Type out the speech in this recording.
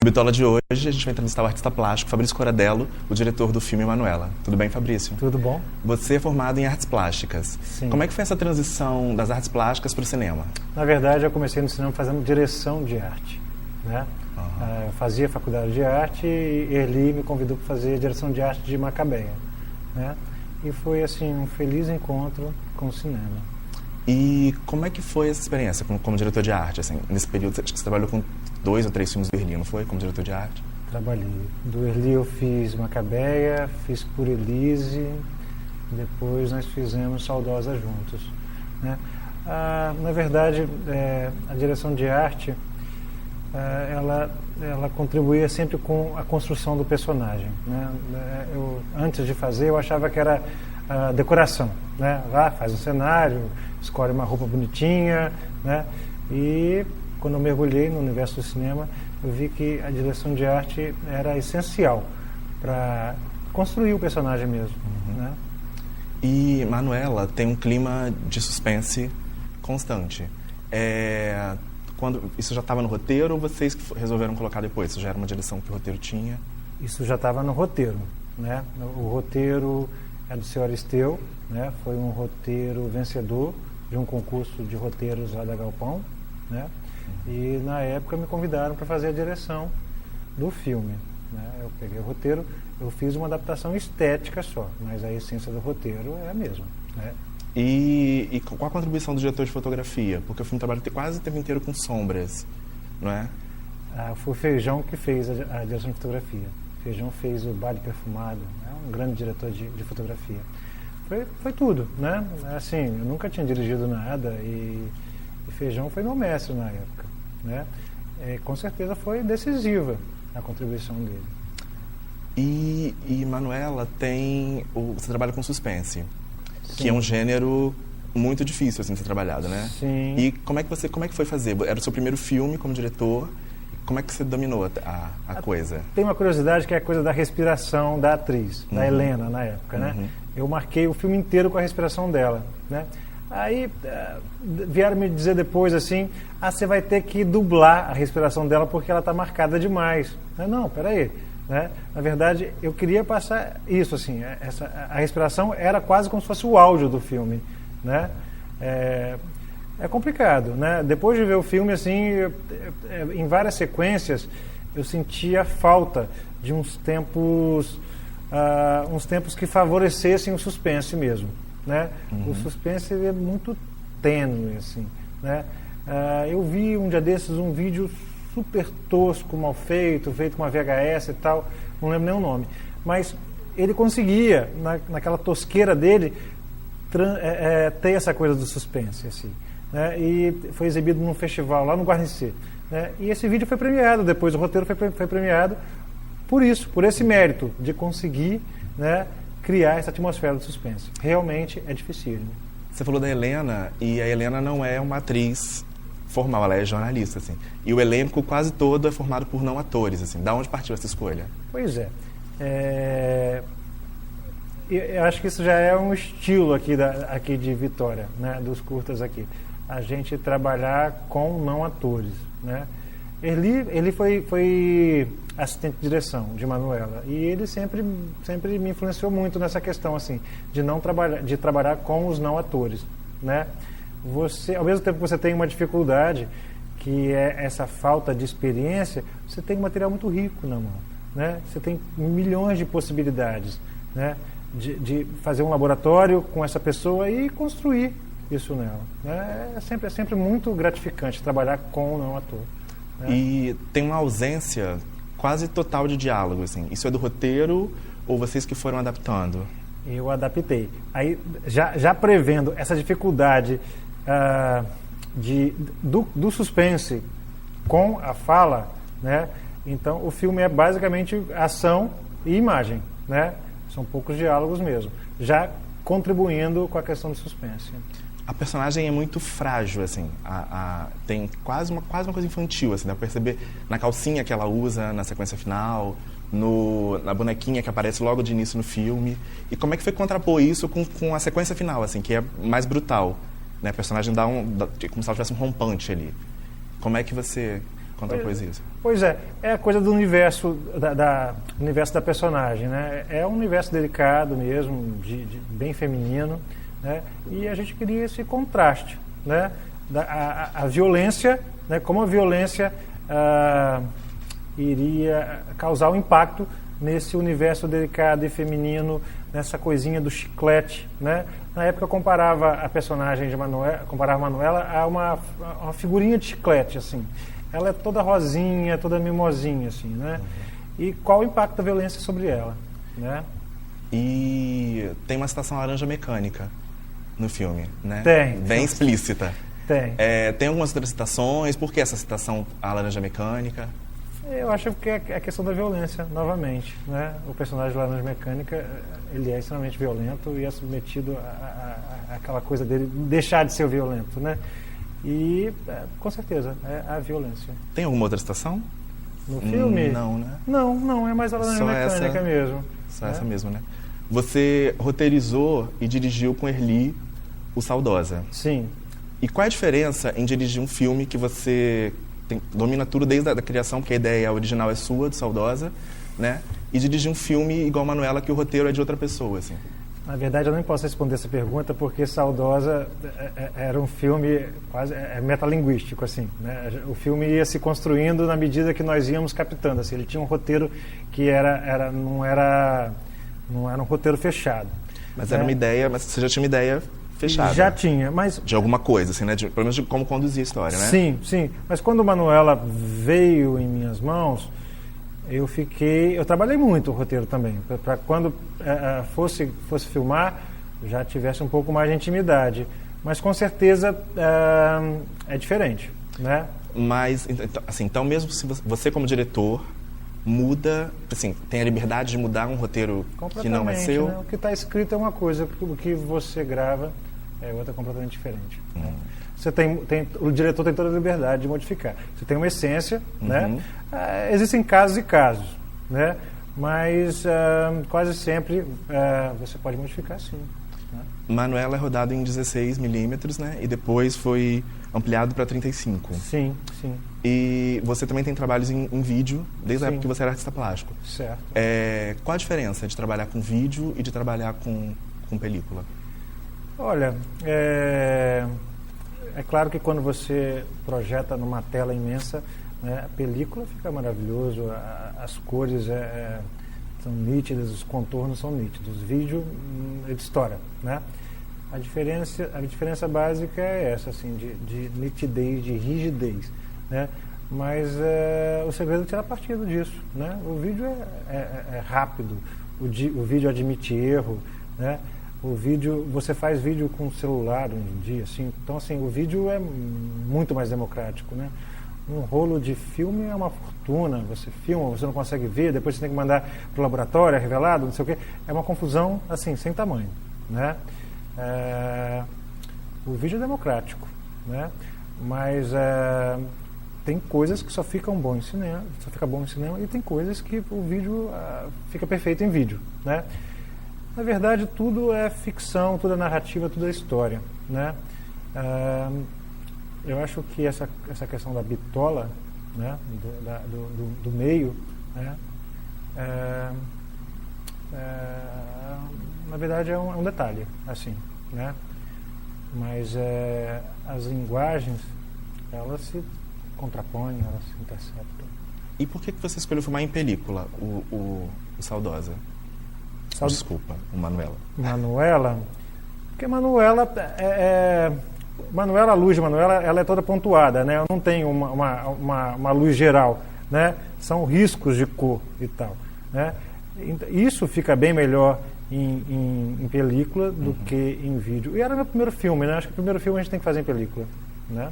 Bitola de hoje, a gente vai entrevistar o artista plástico Fabrício Corradello, o diretor do filme Manuela. Tudo bem, Fabrício? Tudo bom. Você é formado em artes plásticas. Sim. Como é que foi essa transição das artes plásticas para o cinema? Na verdade, eu comecei no cinema fazendo direção de arte, né? Eu fazia faculdade de arte e Erli me convidou para fazer direção de arte de Macabeia, né? E foi assim um feliz encontro com o cinema. E como é que foi essa experiência como diretor de arte? Assim, nesse período, acho que você trabalhou com 2 ou 3 filmes do Erli, não foi? Como diretor de arte? Trabalhei. Do Erli eu fiz Macabeia, fiz Por Elise, depois nós fizemos Saudosa juntos, né? Na verdade, a direção de arte, ela contribuía sempre com a construção do personagem, né? Antes de fazer, eu achava que era decoração, né? Lá faz um cenário, escolhe uma roupa bonitinha, né? E quando eu mergulhei no universo do cinema, eu vi que a direção de arte era essencial para construir o personagem mesmo, né? E Manuela tem um clima de suspense constante. Isso já estava no roteiro ou vocês que resolveram colocar depois? Isso já era uma direção que o roteiro tinha? Isso já estava no roteiro, né? O roteiro é do seu Aristeu, né? Foi um roteiro vencedor de um concurso de roteiros lá da Galpão, né? E na época me convidaram para fazer a direção do filme, né? Eu peguei o roteiro, eu fiz uma adaptação estética só, mas a essência do roteiro é a mesma, né? E qual a contribuição do diretor de fotografia? Porque o filme trabalha quase o tempo inteiro com sombras, não é? Foi o Feijão que fez a direção de fotografia. Feijão fez o Baile Perfumado, né? Um grande diretor de fotografia. Foi tudo, né? Assim, eu nunca tinha dirigido nada e Feijão foi meu mestre na época, né? Com certeza foi decisiva a contribuição dele. E Manuela você trabalha com suspense, Sim. Que é um gênero muito difícil assim de ser trabalhado, né? Sim. E como é que foi fazer? Era o seu primeiro filme como diretor? Como é que você dominou a coisa? Tem uma curiosidade que é a coisa da respiração da atriz, da Helena, na época, né? Eu marquei o filme inteiro com a respiração dela, né? Aí vieram me dizer depois assim, você vai ter que dublar a respiração dela porque ela está marcada demais. Não, peraí, né? Na verdade, eu queria passar isso, assim, a respiração era quase como se fosse o áudio do filme, né? É complicado, né? Depois de ver o filme, assim, em várias sequências, eu sentia falta de uns tempos que favorecessem o suspense mesmo, né? O suspense é muito tênue, assim, né? Eu vi um dia desses um vídeo super tosco, mal feito com uma VHS e tal, não lembro nem o nome, mas ele conseguia, naquela tosqueira dele, ter essa coisa do suspense, assim, né? E foi exibido num festival lá no Guarnicê, né? E esse vídeo foi premiado depois, o roteiro foi premiado por esse mérito de conseguir, né, criar essa atmosfera do suspense. Realmente é difícil. Você falou da Helena, e a Helena não é uma atriz formal, ela é jornalista, assim. E o elenco quase todo é formado por não atores, assim. Da onde partiu essa escolha? Pois eu acho que isso já é um estilo aqui de Vitória, né, dos curtas aqui. A gente trabalhar com não atores, né? Ele foi assistente de direção de Manuela e ele sempre me influenciou muito nessa questão, assim, de trabalhar com os não atores, né? Ao mesmo tempo que você tem uma dificuldade, que é essa falta de experiência, você tem um material muito rico na mão, né? Você tem milhões de possibilidades, né? De fazer um laboratório com essa pessoa e construir isso nela, né? É sempre muito gratificante trabalhar com o não ator, né? E tem uma ausência quase total de diálogo, assim. Isso é do roteiro ou vocês que foram adaptando? Eu adaptei. Aí, já prevendo essa dificuldade do suspense com a fala, né? Então, o filme é basicamente ação e imagem, né? São poucos diálogos mesmo, já contribuindo com a questão do suspense. A personagem é muito frágil, assim, tem quase uma coisa infantil, assim, dá pra perceber na calcinha que ela usa na sequência final, na bonequinha que aparece logo de início no filme. E como é que foi contrapor isso com a sequência final, assim, que é mais brutal, né? A personagem como se ela tivesse um rompante ali. Como é que você contrapôs isso. Pois é a coisa do universo universo da personagem, né? É um universo delicado mesmo, bem feminino, né? E a gente queria esse contraste, né? A violência, né? Como a violência iria causar um impacto nesse universo delicado e feminino, nessa coisinha do chiclete, né? Na época eu comparava a personagem de Manuela a uma figurinha de chiclete, assim. Ela é toda rosinha, toda mimosinha, assim, né? E qual o impacto da violência sobre ela, né? E tem uma citação à laranja mecânica no filme, né? Tem. Bem explícita. Tem. Tem algumas outras citações. Por que essa citação à laranja mecânica? Eu acho que é a questão da violência, novamente, né? O personagem de Laranja Mecânica, ele é extremamente violento e é submetido àquela coisa dele deixar de ser violento, né? E, com certeza, é a violência. Tem alguma outra citação? No filme? Não, né? Não, é mais a Laranja Mecânica mesmo. Só essa mesmo, né? Você roteirizou e dirigiu com Erli o Saudosa. Sim. E qual é a diferença em dirigir um filme que você domina tudo desde a criação, porque a ideia original é sua, do Saudosa, né? E dirigir um filme igual Manuela, que o roteiro é de outra pessoa, assim? Na verdade, eu nem posso responder essa pergunta, porque Saudosa era um filme quase metalinguístico, assim, né? O filme ia se construindo na medida que nós íamos captando, assim. Ele tinha um roteiro que não era um roteiro fechado. Mas era uma ideia, mas você já tinha uma ideia fechada. Já tinha, mas... De alguma coisa, assim, né? Pelo menos de como conduzir a história, né? Sim. Mas quando Manuela veio em minhas mãos, eu trabalhei muito o roteiro também, para quando fosse filmar, já tivesse um pouco mais de intimidade. Mas com certeza é diferente, né? Mas, assim, então mesmo se você como diretor muda, assim, tem a liberdade de mudar um roteiro que não é seu? Né? O que está escrito é uma coisa, o que você grava é outra completamente diferente. Né? Você o diretor tem toda a liberdade de modificar. Você tem uma essência, né? Existem casos e casos, né? Mas quase sempre você pode modificar, sim. Né? Manuela é rodado em 16mm, né? E depois foi ampliado para 35. Sim. E você também tem trabalhos em vídeo, desde a época que você era artista plástico. Certo. Qual a diferença de trabalhar com vídeo e de trabalhar com película? Olha, é claro que quando você projeta numa tela imensa, né, a película fica maravilhoso, as cores são nítidas, os contornos são nítidos. O vídeo, ele estoura, né? A diferença básica é essa, assim, de nitidez, de rigidez, né? Mas o segredo é tirar partido disso, né? O vídeo é rápido, o vídeo admite erro, né? Você faz vídeo com celular hoje em dia, assim, então assim, o vídeo é muito mais democrático, né? Um rolo de filme é uma fortuna, você filma, você não consegue ver, depois você tem que mandar para o laboratório, é revelado, não sei o quê, é uma confusão, assim, sem tamanho, né? O vídeo é democrático, né? Mas tem coisas que só ficam bom em cinema, e tem coisas que o vídeo fica perfeito em vídeo, né? Na verdade, tudo é ficção, tudo é narrativa, tudo é história, né? Eu acho que essa questão da bitola, né? do meio, né? Na verdade é um detalhe, assim, né? Mas as linguagens, elas se contrapõem, elas se interceptam. E por que você escolheu filmar em película o Saudosa? Desculpa, o Manuela. Manuela? Porque Manuela Manuela, a luz de Manuela, ela é toda pontuada, né? Eu não tenho uma luz geral, né? São riscos de cor e tal, né? Isso fica bem melhor em película do que em vídeo. E era meu primeiro filme, né? Acho que o primeiro filme a gente tem que fazer em película, né?